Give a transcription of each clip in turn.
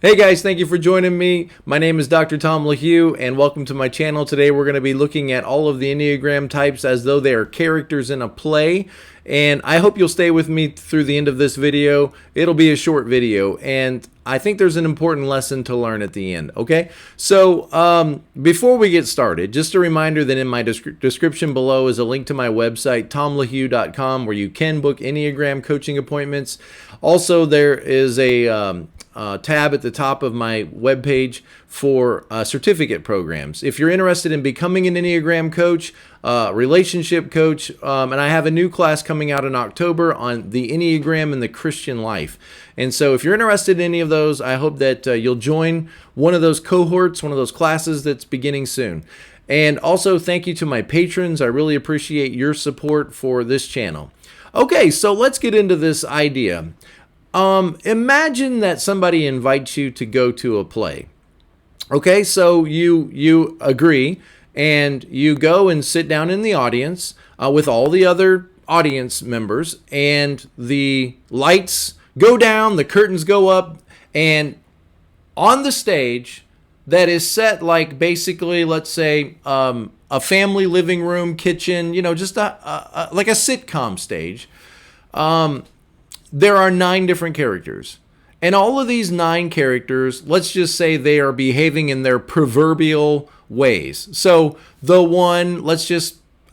Hey guys, thank you for joining me. My name is Dr. Tom LaHue, and welcome to my channel. Today we're going to be looking at all of the Enneagram types as though they are characters in a play. And I hope you'll stay with me through the end of this video. It'll be a short video, and I think there's an important lesson to learn at the end, okay? So before we get started, just a reminder that in my description below is a link to my website, tomlahue.com, where you can book Enneagram coaching appointments. Also, there is a tab at the top of my webpage for certificate programs. If you're interested in becoming an Enneagram coach, relationship coach, and I have a new class coming out in October on the Enneagram and the Christian life. And so if you're interested in any of those, I hope that you'll join one of those cohorts, one of those classes that's beginning soon. And also thank you to my patrons. I really appreciate your support for this channel. Okay, so let's get into this idea. Imagine that somebody invites you to go to a play. Okay, so you agree and you go and sit down in the audience with all the other audience members, and the lights go down, the curtains go up, and on the stage that is set like basically, let's say, a family living room, kitchen, just like a sitcom stage. There are 9 different characters. And all of these 9 characters, let's just say they are behaving in their proverbial ways. So the one,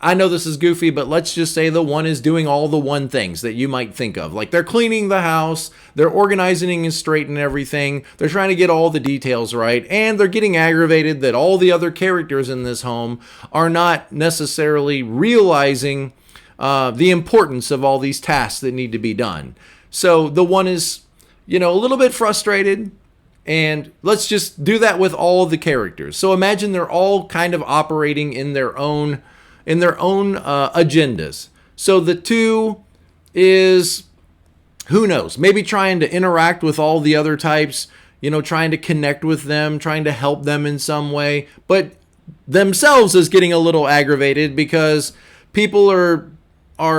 I know this is goofy, but let's just say the one is doing all the one things that you might think of. Like they're cleaning the house, they're organizing and straightening everything, they're trying to get all the details right, and they're getting aggravated that all the other characters in this home are not necessarily realizing the importance of all these tasks that need to be done. So the one is, a little bit frustrated, and let's just do that with all of the characters. So imagine they're all kind of operating in their own agendas. So the 2 is, who knows, maybe trying to interact with all the other types, trying to connect with them, trying to help them in some way, but themselves is getting a little aggravated because people are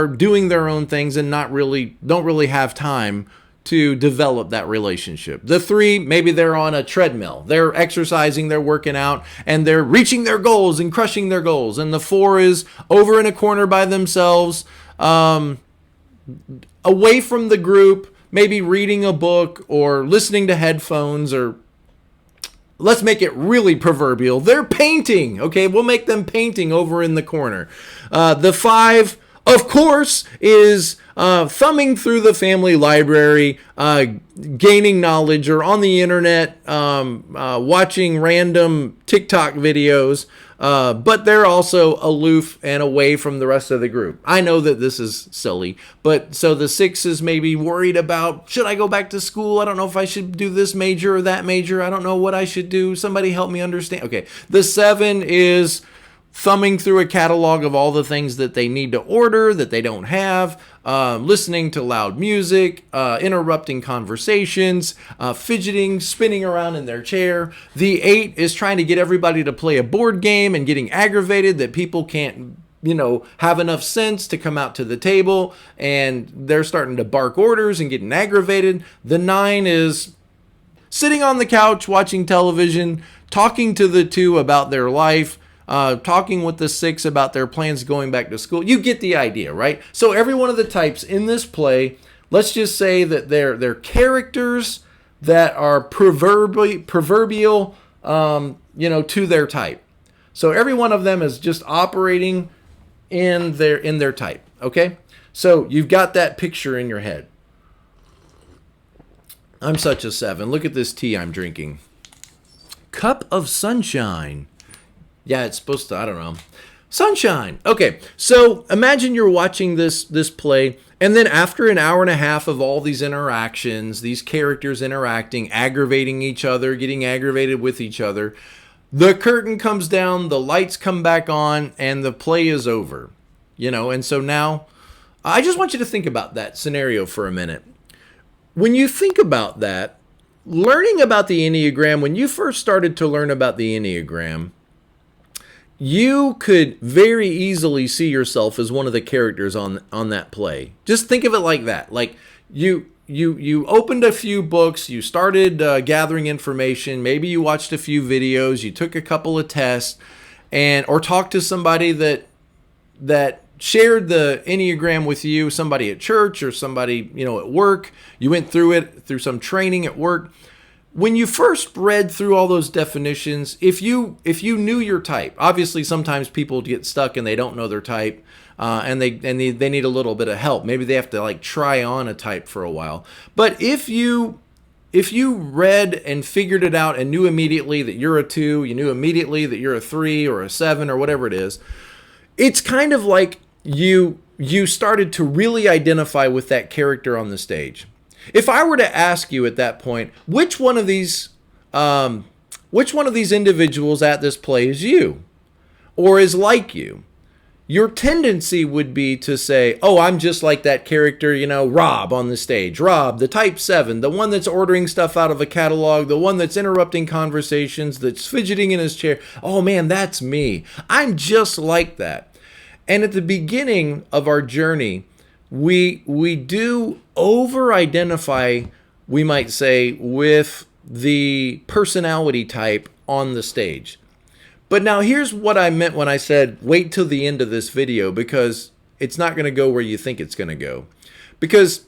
doing their own things and don't really have time to develop that relationship. The 3, maybe they're on a treadmill. They're exercising, they're working out, and they're reaching their goals and crushing their goals. And the 4 is over in a corner by themselves, away from the group, maybe reading a book or listening to headphones, or let's make it really proverbial. They're painting. Okay, we'll make them painting over in the corner. The 5, of course, is thumbing through the family library, gaining knowledge, or on the internet, watching random TikTok videos, but they're also aloof and away from the rest of the group. I know that this is silly, but so the 6 is maybe worried about, should I go back to school? I don't know if I should do this major or that major. I don't know what I should do. Somebody help me understand. Okay, the 7 is thumbing through a catalog of all the things that they need to order that they don't have, listening to loud music, interrupting conversations, fidgeting, spinning around in their chair. The 8 is trying to get everybody to play a board game and getting aggravated that people can't, have enough sense to come out to the table, and they're starting to bark orders and getting aggravated. The 9 is sitting on the couch watching television, talking to the 2 about their life, talking with the 6 about their plans going back to school. You get the idea, right? So every one of the types in this play, let's just say that they're characters that are proverbial, to their type. So every one of them is just operating in their type. Okay, so you've got that picture in your head. I'm such a 7. Look at this tea I'm drinking. Cup of sunshine. Yeah, it's supposed to, I don't know. Sunshine. Okay, so imagine you're watching this play, and then after an hour and a half of all these interactions, these characters interacting, aggravating each other, getting aggravated with each other, the curtain comes down, the lights come back on, and the play is over. And so now, I just want you to think about that scenario for a minute. When you think about that, learning about the Enneagram, when you first started to learn about the Enneagram, you could very easily see yourself as one of the characters on that play. Just think of it like that. Like you you opened a few books, you started gathering information, maybe you watched a few videos, you took a couple of tests, or talked to somebody that shared the Enneagram with you, somebody at church or somebody, at work. You went through it through some training at work. When you first read through all those definitions, if you knew your type, obviously sometimes people get stuck and they don't know their type, and they need a little bit of help. Maybe they have to try on a type for a while. But if you read and figured it out and knew immediately that you're a 2, you knew immediately that you're a 3 or a 7 or whatever it is, it's kind of like you started to really identify with that character on the stage. If I were to ask you at that point, which one of these individuals at this play is you or is like you? Your tendency would be to say, oh, I'm just like that character, Rob on the stage. Rob, the type 7, the one that's ordering stuff out of a catalog, the one that's interrupting conversations, that's fidgeting in his chair. Oh man, that's me. I'm just like that. And at the beginning of our journey, we do over-identify, we might say, with the personality type on the stage. But now here's what I meant when I said, wait till the end of this video, because it's not going to go where you think it's going to go. Because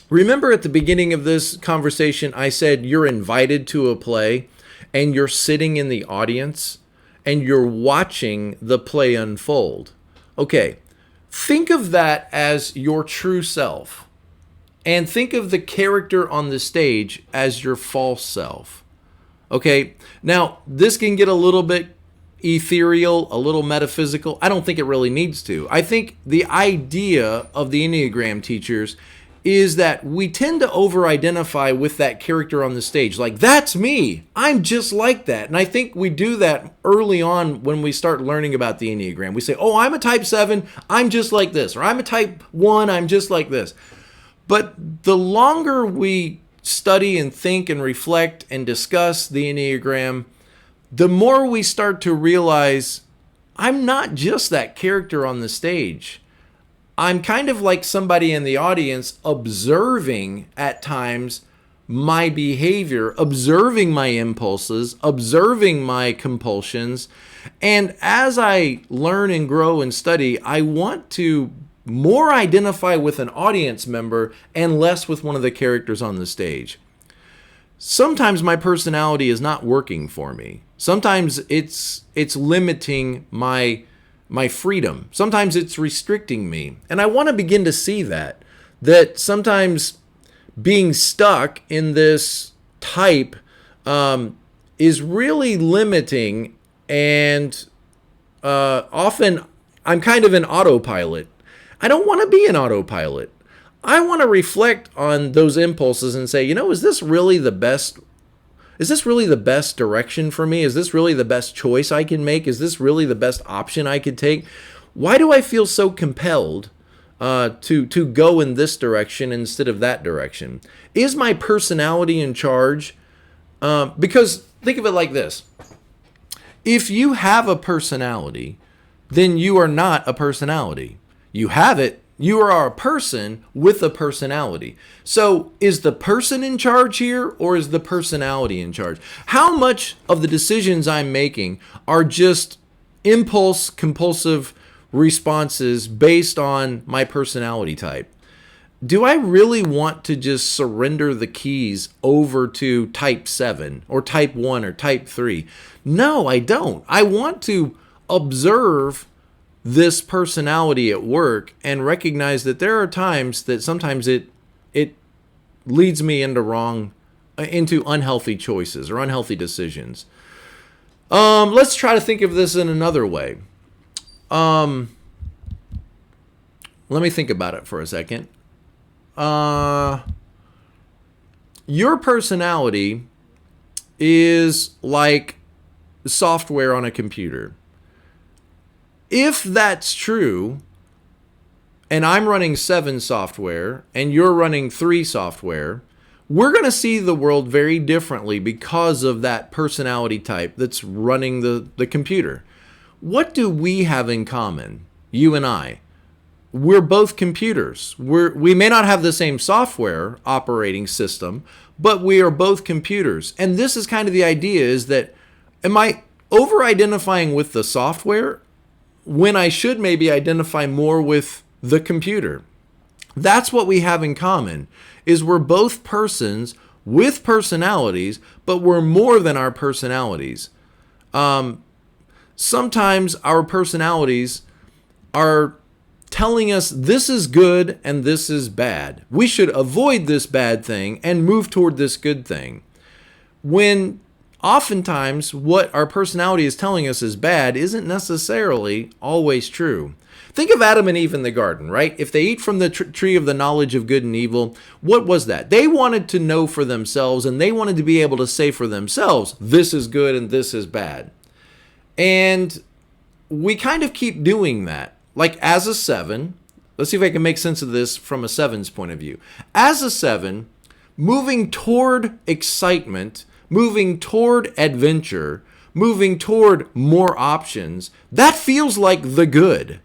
remember at the beginning of this conversation, I said you're invited to a play and you're sitting in the audience and you're watching the play unfold. Okay, think of that as your true self. And think of the character on the stage as your false self. Okay, now this can get a little bit ethereal, a little metaphysical. I don't think it really needs to. I think the idea of the Enneagram teachers is that we tend to over-identify with that character on the stage. Like, that's me. I'm just like that. And I think we do that early on when we start learning about the Enneagram. We say, oh, I'm a type 7. I'm just like this. Or I'm a type 1. I'm just like this. But the longer we study and think and reflect and discuss the Enneagram, the more we start to realize I'm not just that character on the stage. I'm kind of like somebody in the audience observing at times my behavior, observing my impulses, observing my compulsions. And as I learn and grow and study, I want to more identify with an audience member and less with one of the characters on the stage. Sometimes my personality is not working for me. Sometimes it's limiting my freedom. Sometimes it's restricting me. And I want to begin to see that sometimes being stuck in this type is really limiting, and often I'm kind of an autopilot. I don't want to be an autopilot. I want to reflect on those impulses and say, is this really the best? Is this really the best direction for me? Is this really the best choice I can make? Is this really the best option I could take? Why do I feel so compelled to go in this direction instead of that direction? Is my personality in charge? Because think of it like this. If you have a personality, then you are not a personality. You have it. You are a person with a personality. So is the person in charge here, or is the personality in charge? How much of the decisions I'm making are just impulse, compulsive responses based on my personality type? Do I really want to just surrender the keys over to type 7 or type 1 or type 3? No, I don't. I want to observe this personality at work and recognize that there are times that sometimes it leads me into unhealthy choices or unhealthy decisions. Let's try to think of this in another way. Let me think about it for a second. Your personality is like software on a computer. If that's true, and I'm running 7 software and you're running 3 software, we're going to see the world very differently because of that personality type that's running the computer. What do we have in common, you and I? we're both computers. We may not have the same software operating system, but we are both computers. And this is kind of the idea, is that, am I over-identifying with the software when I should maybe identify more with the computer? That's what we have in common, is we're both persons with personalities, but we're more than our personalities. Sometimes our personalities are telling us this is good and this is bad. We should avoid this bad thing and move toward this good thing. When oftentimes what our personality is telling us is bad isn't necessarily always true. Think of Adam and Eve in the garden, right? If they eat from the tree of the knowledge of good and evil, what was that? They wanted to know for themselves, and they wanted to be able to say for themselves, this is good and this is bad. And we kind of keep doing that. Like as a 7, let's see if I can make sense of this from a 7's point of view. As a 7, moving toward excitement, moving toward adventure, moving toward more options, that feels like the good.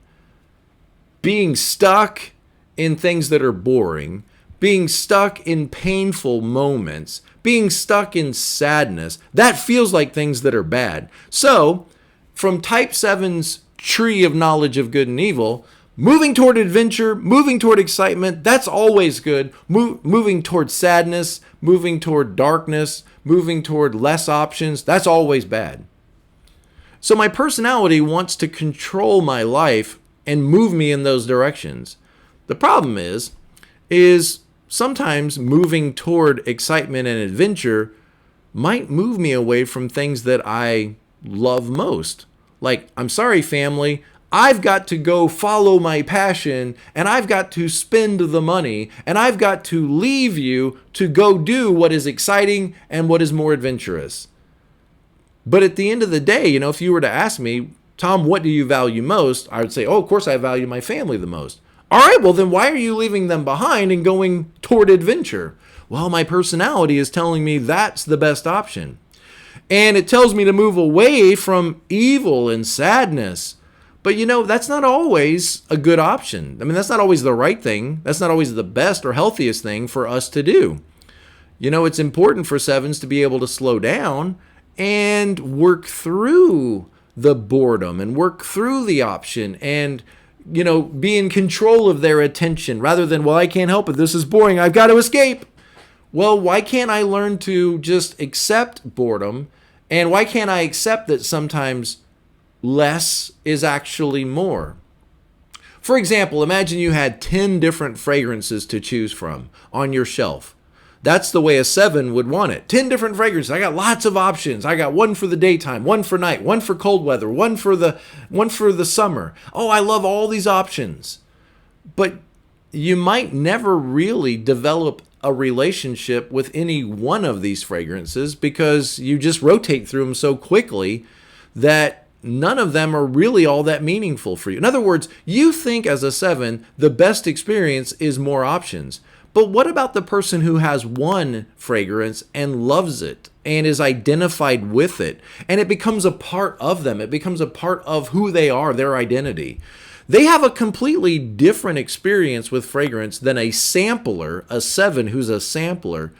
Being stuck in things that are boring, being stuck in painful moments, being stuck in sadness, that feels like things that are bad. So, from type 7's tree of knowledge of good and evil, moving toward adventure, moving toward excitement, that's always good. Moving toward sadness, moving toward darkness, moving toward less options, that's always bad. So my personality wants to control my life and move me in those directions. The problem is sometimes moving toward excitement and adventure might move me away from things that I love most. Like, I'm sorry, family, I've got to go follow my passion, and I've got to spend the money, and I've got to leave you to go do what is exciting and what is more adventurous. But at the end of the day, if you were to ask me, Tom, what do you value most? I would say, of course I value my family the most. All right, well then why are you leaving them behind and going toward adventure? Well, my personality is telling me that's the best option. And it tells me to move away from evil and sadness. But that's not always a good option. I mean, that's not always the right thing. That's not always the best or healthiest thing for us to do. It's important for 7s to be able to slow down and work through the boredom and work through the option and, be in control of their attention rather than, well, I can't help it. This is boring. I've got to escape. Well, why can't I learn to just accept boredom? And why can't I accept that sometimes less is actually more? For example, imagine you had 10 different fragrances to choose from on your shelf. That's the way a 7 would want it. 10 different fragrances. I got lots of options. I got one for the daytime, one for night, one for cold weather, one for the summer. Oh, I love all these options. But you might never really develop a relationship with any one of these fragrances because you just rotate through them so quickly that none of them are really all that meaningful for you. In other words, you think as a 7, the best experience is more options. But what about the person who has one fragrance and loves it and is identified with it, and it becomes a part of them? It becomes a part of who they are, their identity. They have a completely different experience with fragrance than a sampler, a 7 who's a sampler.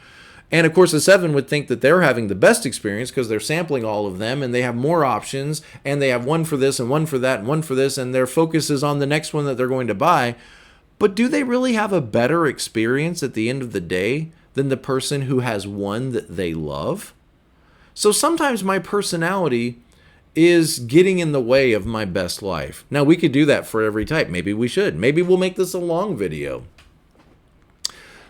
And of course, a 7 would think that they're having the best experience because they're sampling all of them and they have more options and they have one for this and one for that and one for this, and their focus is on the next one that they're going to buy. But do they really have a better experience at the end of the day than the person who has one that they love? So sometimes my personality is getting in the way of my best life. Now, we could do that for every type. Maybe we should. Maybe we'll make this a long video.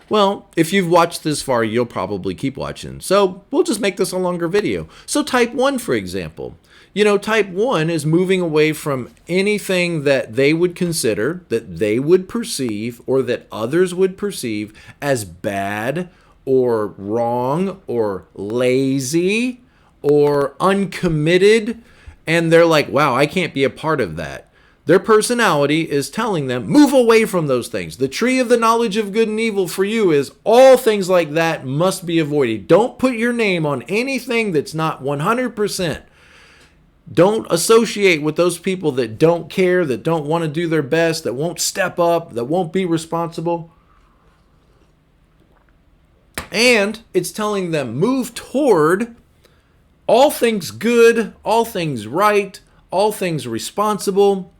Well, if you've watched this far, you'll probably keep watching. So we'll just make this a longer video. So type 1, for example. Type 1 is moving away from anything that they would consider, that they would perceive, or that others would perceive as bad or wrong or lazy or uncommitted. And they're like, wow, I can't be a part of that. Their personality is telling them, move away from those things. The tree of the knowledge of good and evil for you is all things like that must be avoided. Don't put your name on anything that's not 100%. Don't associate with those people that don't care, that don't want to do their best, that won't step up, that won't be responsible. And it's telling them move toward all things good, all things right, all things responsible.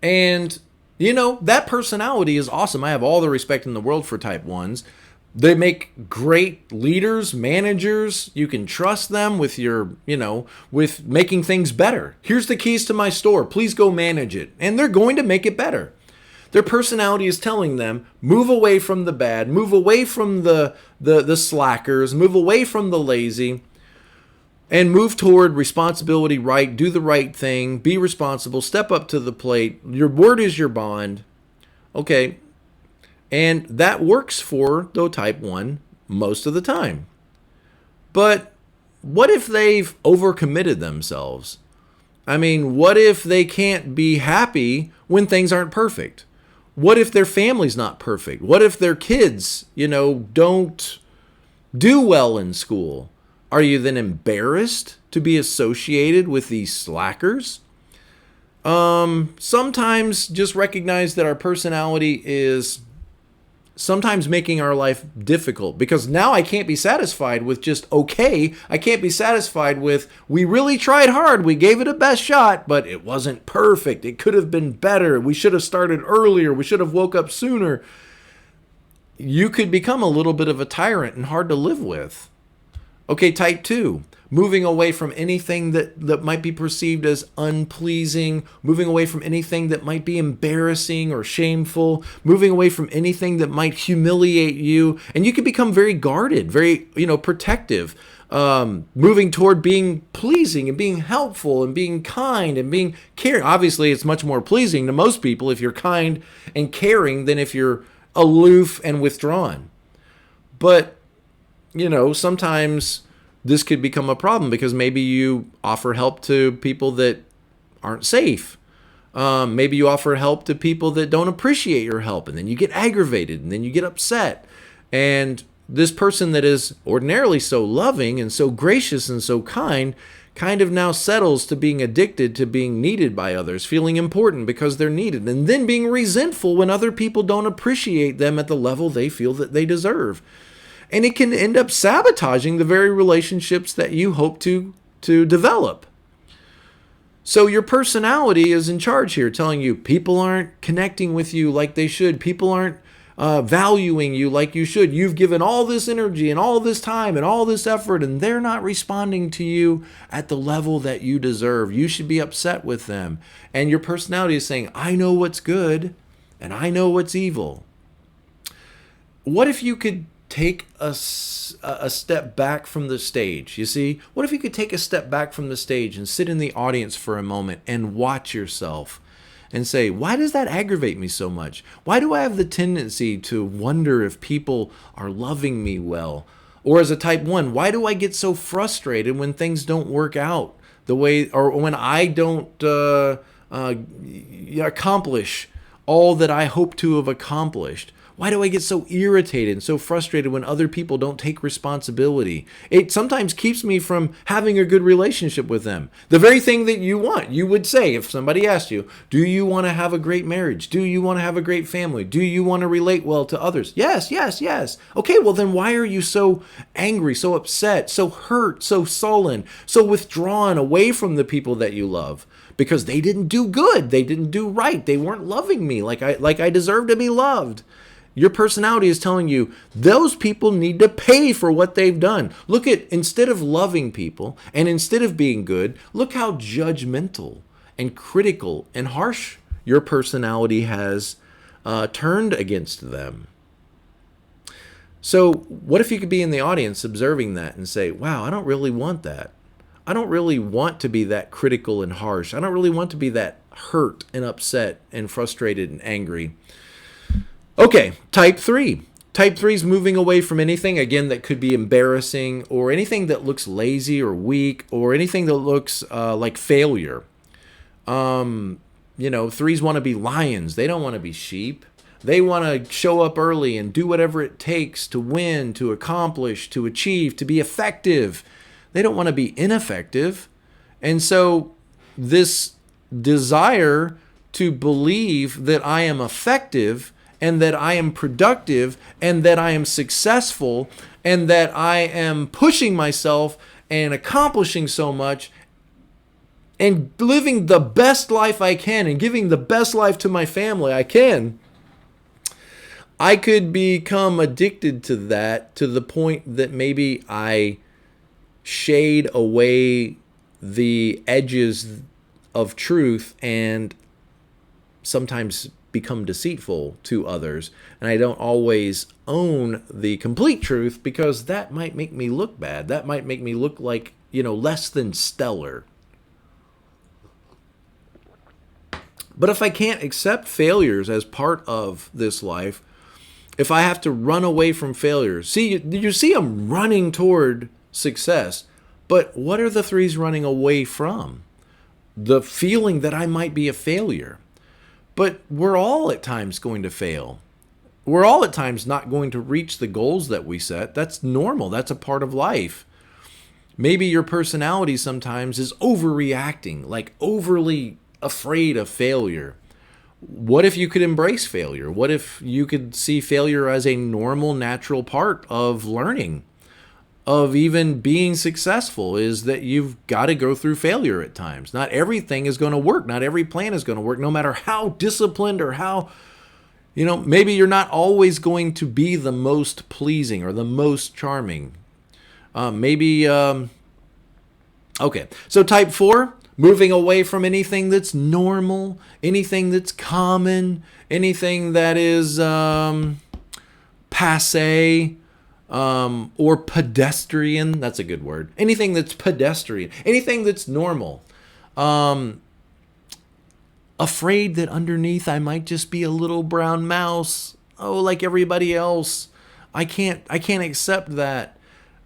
And, that personality is awesome. I have all the respect in the world for type 1s. They make great leaders, managers. You can trust them with with making things better. Here's the keys to my store. Please go manage it. And they're going to make it better. Their personality is telling them, move away from the bad, move away from the slackers, move away from the lazy, and move toward responsibility, right, do the right thing, be responsible, step up to the plate. Your word is your bond. Okay. And that works for the type 1 most of the time. But what if they've overcommitted themselves? I mean, what if they can't be happy when things aren't perfect? What if their family's not perfect? What if their kids, don't do well in school? Are you then embarrassed to be associated with these slackers? Sometimes just recognize that our personality is sometimes making our life difficult, because now I can't be satisfied with just okay. I can't be satisfied with we really tried hard. We gave it a best shot, but it wasn't perfect. It could have been better. We should have started earlier. We should have woke up sooner. You could become a little bit of a tyrant and hard to live with. Okay, type 2. Moving away from anything that might be perceived as unpleasing, moving away from anything that might be embarrassing or shameful, moving away from anything that might humiliate you. And you can become very guarded, very, protective, moving toward being pleasing and being helpful and being kind and being caring. Obviously, it's much more pleasing to most people if you're kind and caring than if you're aloof and withdrawn. But, sometimes this could become a problem because maybe you offer help to people that aren't safe. Maybe you offer help to people that don't appreciate your help, and then you get aggravated, and then you get upset. And this person that is ordinarily so loving and so gracious and so kind of now settles to being addicted to being needed by others, feeling important because they're needed, and then being resentful when other people don't appreciate them at the level they feel that they deserve. And it can end up sabotaging the very relationships that you hope to develop. So your personality is in charge here, telling you people aren't connecting with you like they should. People aren't valuing you like you should. You've given all this energy and all this time and all this effort, and they're not responding to you at the level that you deserve. You should be upset with them. And your personality is saying, I know what's good and I know what's evil. What if you could take a step back from the stage? You see, what if you could take a step back from the stage and sit in the audience for a moment and watch yourself and say, why does that aggravate me so much? Why do I have the tendency to wonder if people are loving me well? Or as a type 1, why do I get so frustrated when things don't work out the way, or when I don't accomplish all that I hope to have accomplished? Why do I get so irritated and so frustrated when other people don't take responsibility? It sometimes keeps me from having a good relationship with them. The very thing that you want. You would say, if somebody asked you, do you want to have a great marriage? Do you want to have a great family? Do you want to relate well to others? Yes, yes, yes. Okay, well then why are you so angry, so upset, so hurt, so sullen, so withdrawn away from the people that you love? Because they didn't do good. They didn't do right. They weren't loving me like I deserve to be loved. Your personality is telling you those people need to pay for what they've done. Look at, instead of loving people and instead of being good, look how judgmental and critical and harsh your personality has turned against them. So what if you could be in the audience observing that and say, wow, I don't really want that. I don't really want to be that critical and harsh. I don't really want to be that hurt and upset and frustrated and angry. Okay, type 3. Type 3 is moving away from anything, again, that could be embarrassing or anything that looks lazy or weak or anything that looks like failure. Threes want to be lions. They don't want to be sheep. They want to show up early and do whatever it takes to win, to accomplish, to achieve, to be effective. They don't want to be ineffective. And so this desire to believe that I am effective and that I am productive and that I am successful and that I am pushing myself and accomplishing so much and living the best life I can and giving the best life to my family I can, I could become addicted to that to the point that maybe I shade away the edges of truth and sometimes become deceitful to others. And I don't always own the complete truth because that might make me look bad. That might make me look like, less than stellar. But if I can't accept failures as part of this life, if I have to run away from failures, you see I'm running toward success, but what are the threes running away from? The feeling that I might be a failure. But we're all at times going to fail. We're all at times not going to reach the goals that we set. That's normal. That's a part of life. Maybe your personality sometimes is overreacting, like overly afraid of failure. What if you could embrace failure? What if you could see failure as a normal, natural part of learning, of even being successful, is that you've got to go through failure at times. Not everything is going to work. Not every plan is going to work, no matter how disciplined or how, maybe you're not always going to be the most pleasing or the most charming. Okay. So type 4, moving away from anything that's normal, anything that's common, anything that is passé, or pedestrian. That's a good word. Anything that's pedestrian, anything that's normal. Afraid that underneath I might just be a little brown mouse. Oh, like everybody else. I can't accept that.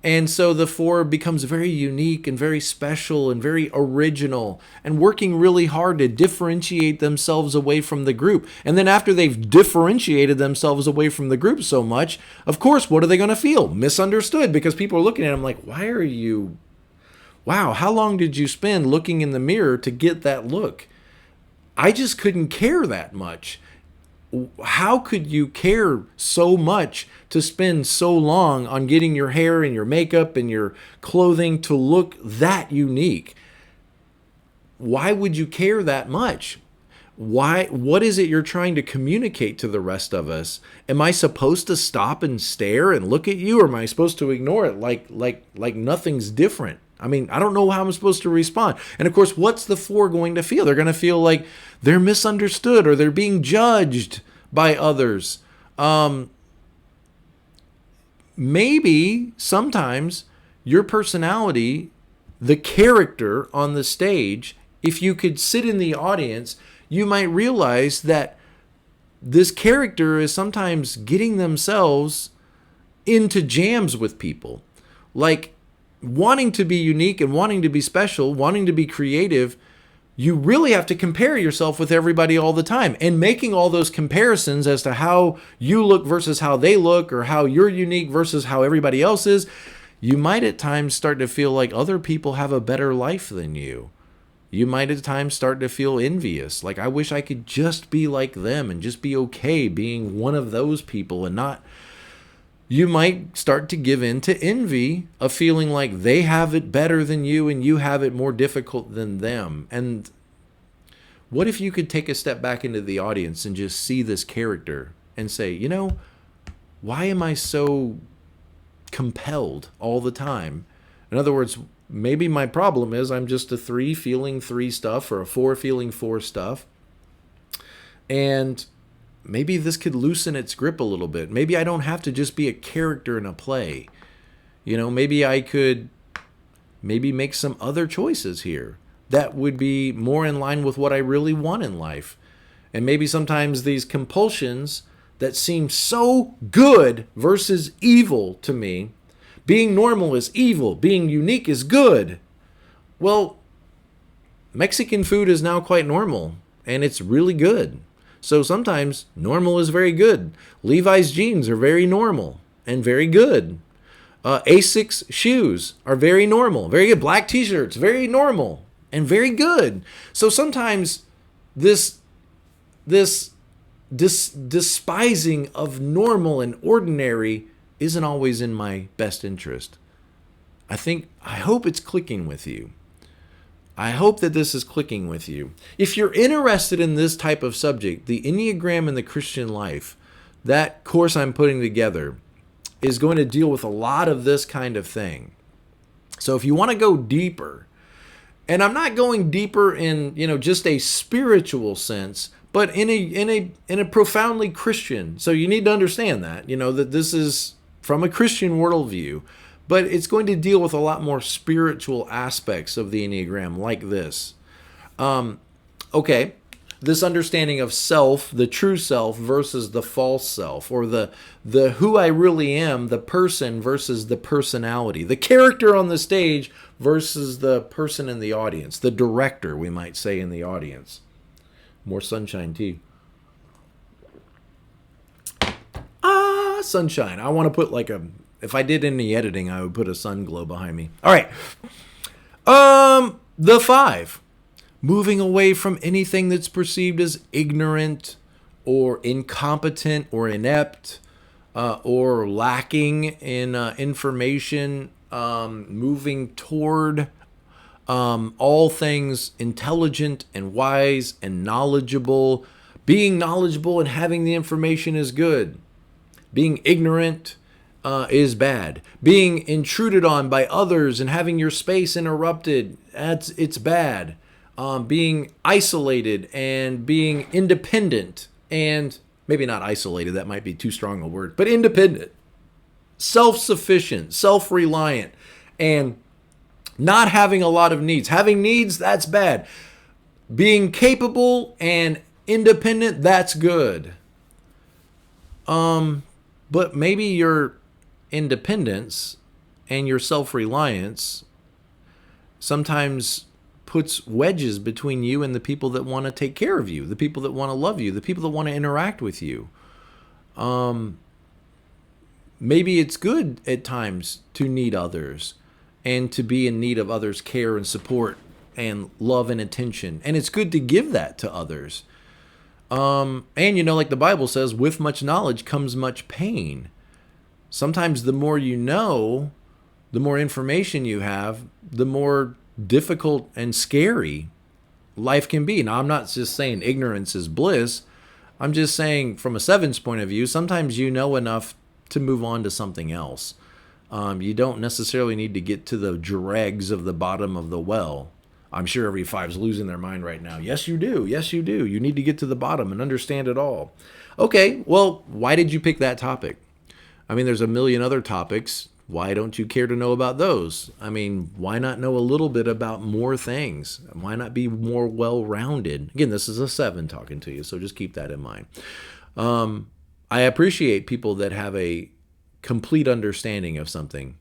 And so the 4 becomes very unique and very special and very original and working really hard to differentiate themselves away from the group. And then after they've differentiated themselves away from the group so much, of course, what are they going to feel? Misunderstood, because people are looking at them like, wow, how long did you spend looking in the mirror to get that look? I just couldn't care that much. How could you care so much to spend so long on getting your hair and your makeup and your clothing to look that unique? Why would you care that much? What is it you're trying to communicate to the rest of us? Am I supposed to stop and stare and look at you, or am I supposed to ignore it like nothing's different? I mean, I don't know how I'm supposed to respond. And of course, what's the 4 going to feel? They're going to feel like they're misunderstood or they're being judged by others. Maybe sometimes your personality, the character on the stage, if you could sit in the audience, you might realize that this character is sometimes getting themselves into jams with people. Like, wanting to be unique and wanting to be special, wanting to be creative, you really have to compare yourself with everybody all the time. And making all those comparisons as to how you look versus how they look, or how you're unique versus how everybody else is, you might at times start to feel like other people have a better life than you. You might at times start to feel envious. Like, I wish I could just be like them and just be okay being one of those people and not... You might start to give in to envy, of feeling like they have it better than you and you have it more difficult than them. And what if you could take a step back into the audience and just see this character and say, why am I so compelled all the time? In other words, maybe my problem is I'm just a 3 feeling 3 stuff, or a 4 feeling 4 stuff. And maybe this could loosen its grip a little bit. Maybe I don't have to just be a character in a play. Maybe I could make some other choices here that would be more in line with what I really want in life. And maybe sometimes these compulsions that seem so good versus evil to me, being normal is evil, being unique is good. Well, Mexican food is now quite normal, and it's really good. So sometimes normal is very good. Levi's jeans are very normal and very good. Asics shoes are very normal, very good. Black t-shirts, very normal. and very good. So sometimes this despising of normal and ordinary isn't always in my best interest. I hope it's clicking with you. I hope that this is clicking with you. If you're interested in this type of subject, the Enneagram and the Christian life, that course I'm putting together is going to deal with a lot of this kind of thing. So if you want to go deeper, and I'm not going deeper in, just a spiritual sense, but in a profoundly Christian. So you need to understand that, that this is from a Christian worldview, but it's going to deal with a lot more spiritual aspects of the Enneagram like this. Okay, this understanding of self, the true self versus the false self, or the who I really am, the person versus the personality, the character on the stage versus the person in the audience, the director, we might say, in the audience. More sunshine tea. Sunshine. I want to put if I did any editing, I would put a sun glow behind me. All right. The 5. Moving away from anything that's perceived as ignorant or incompetent or inept or lacking in information. Moving toward all things intelligent and wise and knowledgeable. Being knowledgeable and having the information is good. Being ignorant is bad. Being intruded on by others and having your space interrupted, it's bad. Being isolated and being independent, and maybe not isolated, that might be too strong a word, but independent, self-sufficient, self-reliant, and not having a lot of needs. Having needs, that's bad. Being capable and independent, that's good. But maybe your independence and your self-reliance sometimes puts wedges between you and the people that want to take care of you, the people that want to love you, the people that want to interact with you. Maybe it's good at times to need others and to be in need of others' care and support and love and attention. And it's good to give that to others. And like the Bible says, with much knowledge comes much pain. Sometimes the more you know, the more information you have, the more difficult and scary life can be. Now, I'm not just saying ignorance is bliss. I'm just saying from a 7's point of view, sometimes you know enough to move on to something else. You don't necessarily need to get to the dregs of the bottom of the well. I'm sure every 5's losing their mind right now. Yes, you do. Yes, you do. You need to get to the bottom and understand it all. Okay, well, why did you pick that topic? I mean, there's a million other topics. Why don't you care to know about those? I mean, why not know a little bit about more things? Why not be more well-rounded? Again, this is a 7 talking to you, so just keep that in mind. I appreciate people that have a complete understanding of something.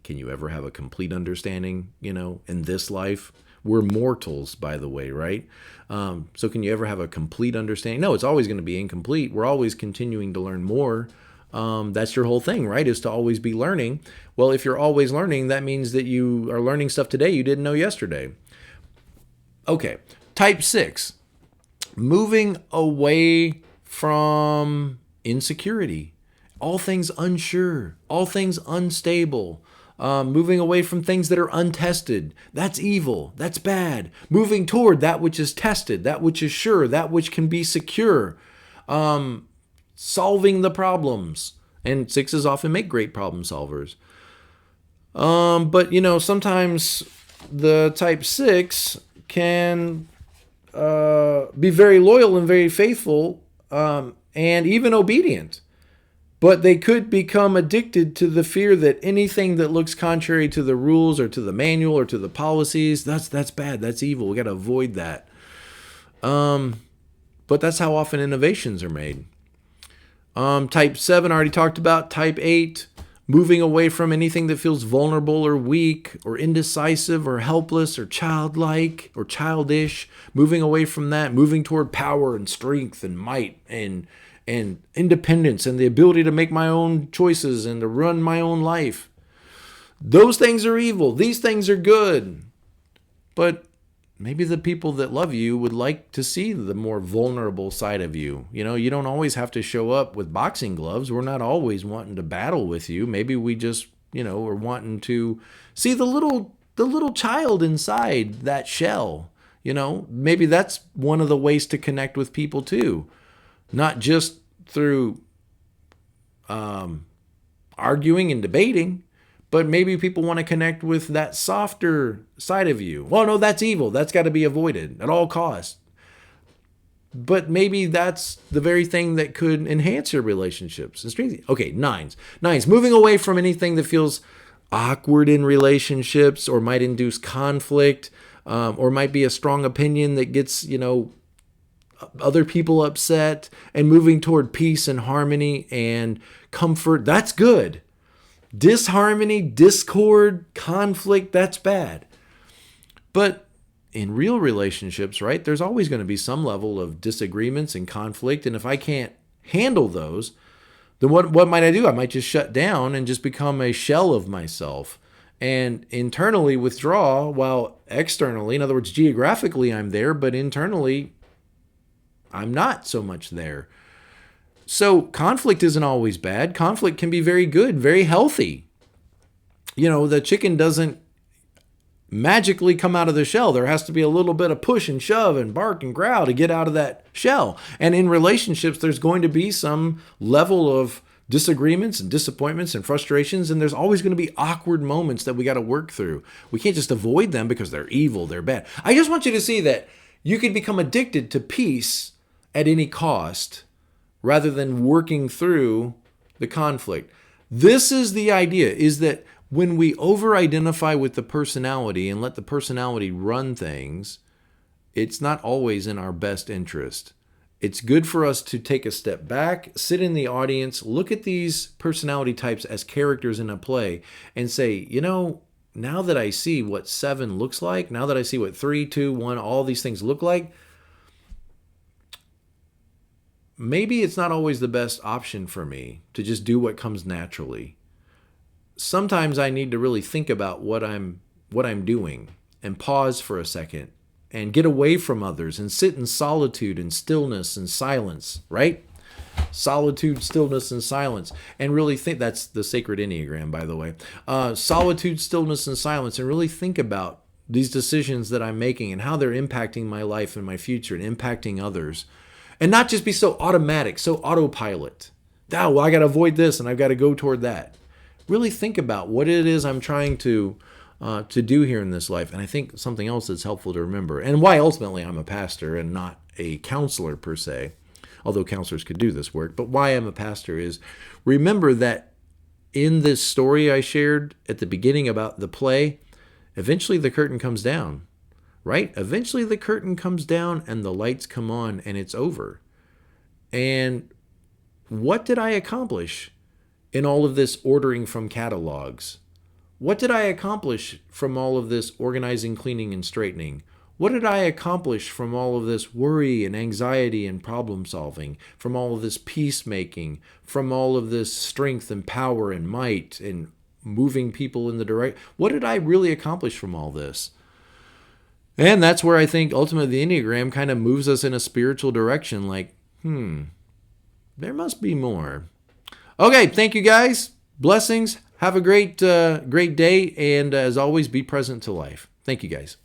Can you ever have a complete understanding, in this life? We're mortals, by the way, right? So can you ever have a complete understanding? No, it's always going to be incomplete. We're always continuing to learn more. That's your whole thing, right? Is to always be learning. Well, if you're always learning, that means that you are learning stuff today you didn't know yesterday. Okay, type 6. Moving away from insecurity. All things unsure. All things unstable. Moving away from things that are untested. That's evil. That's bad. Moving toward that which is tested, that which is sure, that which can be secure. Solving the problems. And 6s often make great problem solvers. But, sometimes the type 6 can be very loyal and very faithful and even obedient. But they could become addicted to the fear that anything that looks contrary to the rules or to the manual or to the policies, that's bad, that's evil. We got to avoid that. But that's how often innovations are made. Type 7, I already talked about. Type 8, moving away from anything that feels vulnerable or weak or indecisive or helpless or childlike or childish. Moving away from that, moving toward power and strength and might and independence and the ability to make my own choices and to run my own life. Those things are evil. These things are good. but maybe the people that love you would like to see the more vulnerable side of you. You don't always have to show up with boxing gloves. We're not always wanting to battle with you. Maybe we just, are wanting to see the little child inside that shell. Maybe that's one of the ways to connect with people too. Not just through arguing and debating, but maybe people want to connect with that softer side of you. Well, no, that's evil. That's got to be avoided at all costs. But maybe that's the very thing that could enhance your relationships. Okay, nines. Moving away from anything that feels awkward in relationships or might induce conflict, or might be a strong opinion that gets, other people upset, and moving toward peace and harmony and comfort. That's good. Disharmony, discord, conflict, that's bad. But in real relationships, right, there's always going to be some level of disagreements and conflict. And if I can't handle those, then what might I do? I might just shut down and just become a shell of myself and internally withdraw, while externally, in other words, geographically, I'm there, but internally, I'm not so much there. So conflict isn't always bad. Conflict can be very good, very healthy. The chicken doesn't magically come out of the shell. There has to be a little bit of push and shove and bark and growl to get out of that shell. And in relationships, there's going to be some level of disagreements and disappointments and frustrations, and there's always going to be awkward moments that we got to work through. We can't just avoid them because they're evil, they're bad. I just want you to see that you could become addicted to peace at any cost rather than working through the conflict. This is the idea, is that when we over-identify with the personality and let the personality run things, it's not always in our best interest. It's good for us to take a step back, sit in the audience, look at these personality types as characters in a play, and say, now that I see what 7 looks like, now that I see what 3, 2, 1, all these things look like, maybe it's not always the best option for me to just do what comes naturally. Sometimes I need to really think about what I'm doing and pause for a second and get away from others and sit in solitude and stillness and silence, right? Solitude, stillness, and silence. And really think, that's the sacred Enneagram, by the way. Solitude, stillness, and silence, and really think about these decisions that I'm making and how they're impacting my life and my future and impacting others. And not just be so automatic, so autopilot. Well, I got to avoid this and I've got to go toward that. Really think about what it is I'm trying to do here in this life. And I think something else that's helpful to remember, and why ultimately I'm a pastor and not a counselor per se, although counselors could do this work, but why I'm a pastor is, remember that in this story I shared at the beginning about the play, eventually the curtain comes down, right? Eventually the curtain comes down and the lights come on and it's over. And what did I accomplish in all of this ordering from catalogs? What did I accomplish from all of this organizing, cleaning, and straightening? What did I accomplish from all of this worry and anxiety and problem solving, from all of this peacemaking, from all of this strength and power and might and moving people in the direction? What did I really accomplish from all this? And that's where I think ultimately the Enneagram kind of moves us in a spiritual direction, like, there must be more. Okay, thank you guys. Blessings. Have a great day. And as always, be present to life. Thank you guys.